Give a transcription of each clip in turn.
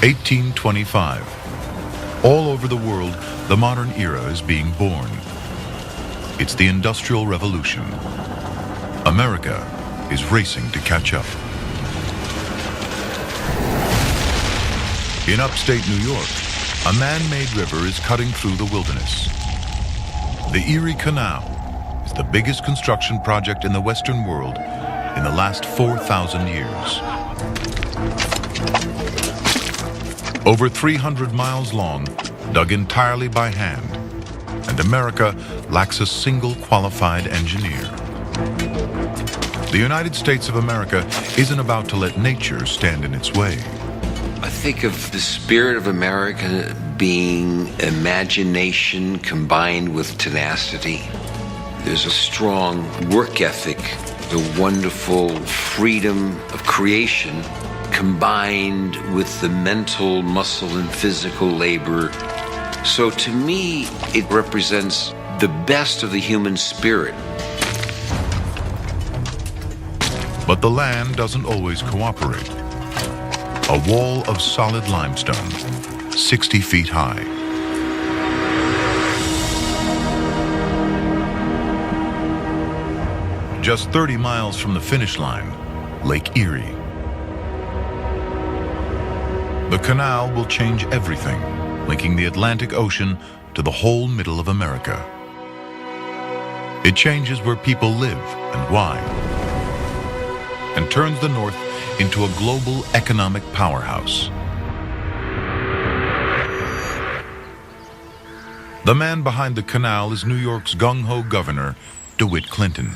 1825. All over the world, the modern era is being born. It's the Industrial Revolution. America is racing to catch up. In upstate New York, a man-made river is cutting through the wilderness. The Erie Canal is the biggest construction project in the Western world in the last 4,000 years. Over 300 miles long, dug entirely by hand, and America lacks a single qualified engineer. The United States of America isn't about to let nature stand in its way. I think of the spirit of America being imagination combined with tenacity. There's a strong work ethic, the wonderful freedom of creation combined with the mental, muscle, and physical labor. So to me, it represents the best of the human spirit. But the land doesn't always cooperate. A wall of solid limestone, 60 feet high. Just 30 miles from the finish line, Lake Erie. The canal will change everything, linking the Atlantic Ocean to the whole middle of America. It changes where people live and why, and turns the North into a global economic powerhouse. The man behind the canal is New York's gung-ho governor, DeWitt Clinton.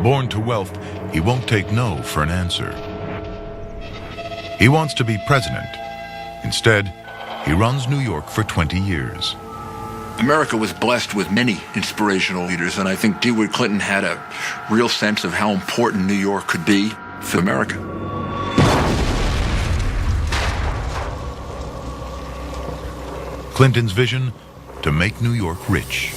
Born to wealth, he won't take no for an answer. He wants to be president. Instead, he runs New York for 20 years. America was blessed with many inspirational leaders, and I think DeWitt Clinton had a real sense of how important New York could be for America. Clinton's vision: to make New York rich.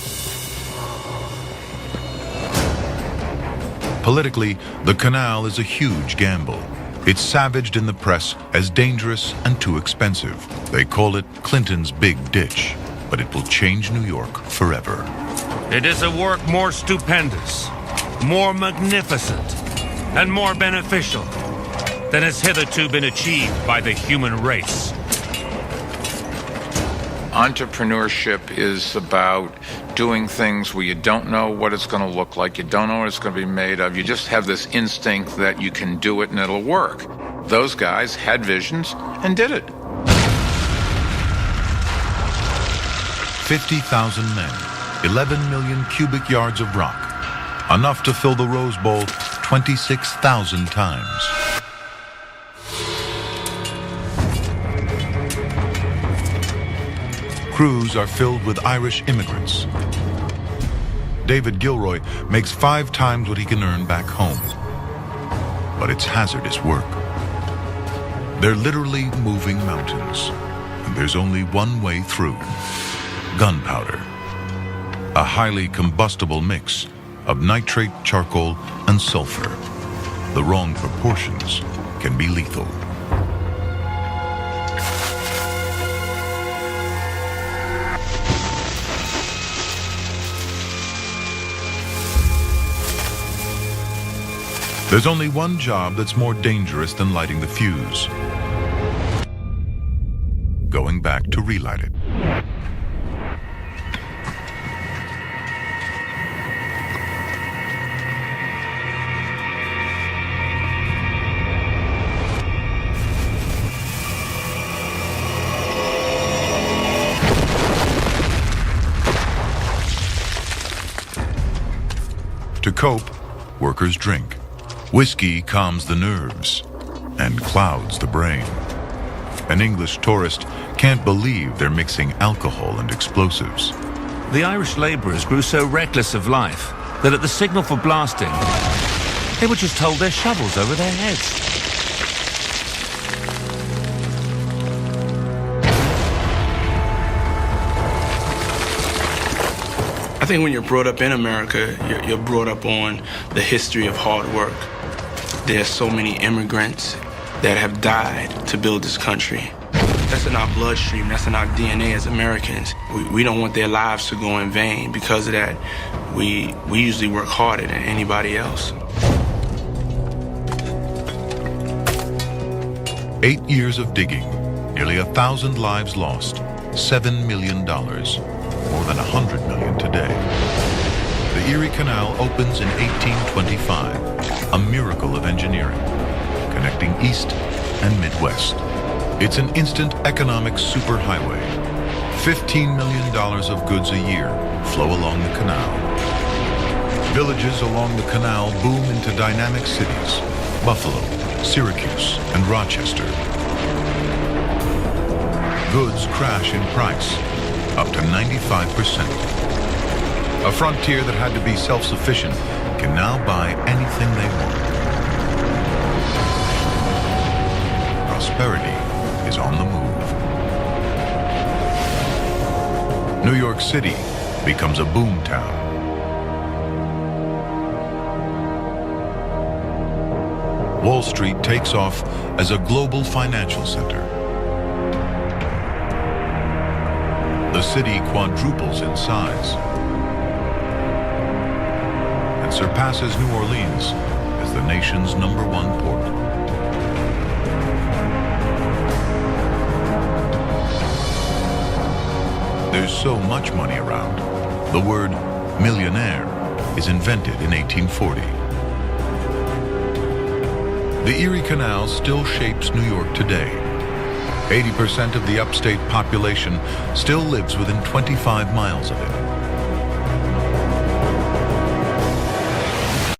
Politically, the canal is a huge gamble. It's savaged in the press as dangerous and too expensive. They call it Clinton's Big Ditch, but it will change New York forever. It is a work more stupendous, more magnificent, and more beneficial than has hitherto been achieved by the human race. Entrepreneurship is about doing things where you don't know what it's going to look like, you don't know what it's going to be made of, you just have this instinct that you can do it and it'll work. Those guys had visions and did it. 50,000 men, 11 million cubic yards of rock, enough to fill the Rose Bowl 26,000 times. Crews are filled with Irish immigrants. David Gilroy makes 5 times what he can earn back home. But it's hazardous work. They're literally moving mountains, and there's only one way through: gunpowder, a highly combustible mix of nitrate, charcoal, and sulfur. The wrong proportions can be lethal. There's only one job that's more dangerous than lighting the fuse: going back to relight it. To cope, workers drink. Whiskey calms the nerves and clouds the brain. An English tourist can't believe they're mixing alcohol and explosives. The Irish labourers grew so reckless of life that at the signal for blasting, they were just told their shovels over their heads. I think when you're brought up in America, you're brought up on the history of hard work. There's so many immigrants that have died to build this country. That's in our bloodstream, that's in our DNA as Americans. We don't want their lives to go in vain. Because of that, we usually work harder than anybody else. 8 years of digging, nearly 1,000 lives lost, $7 million, more than $100 million today. The Erie Canal opens in 1825, a miracle of engineering, connecting East and Midwest. It's an instant economic superhighway. $15 million of goods a year flow along the canal. Villages along the canal boom into dynamic cities: Buffalo, Syracuse, and Rochester. Goods crash in price, up to 95%. A frontier that had to be self-sufficient can now buy anything they want. Prosperity is on the move. New York City becomes a boom town. Wall Street takes off as a global financial center. The city quadruples in size and surpasses New Orleans as the nation's #1 port. There's so much money around. The word millionaire is invented in 1840. The Erie Canal still shapes New York today. 80% of the upstate population still lives within 25 miles of it.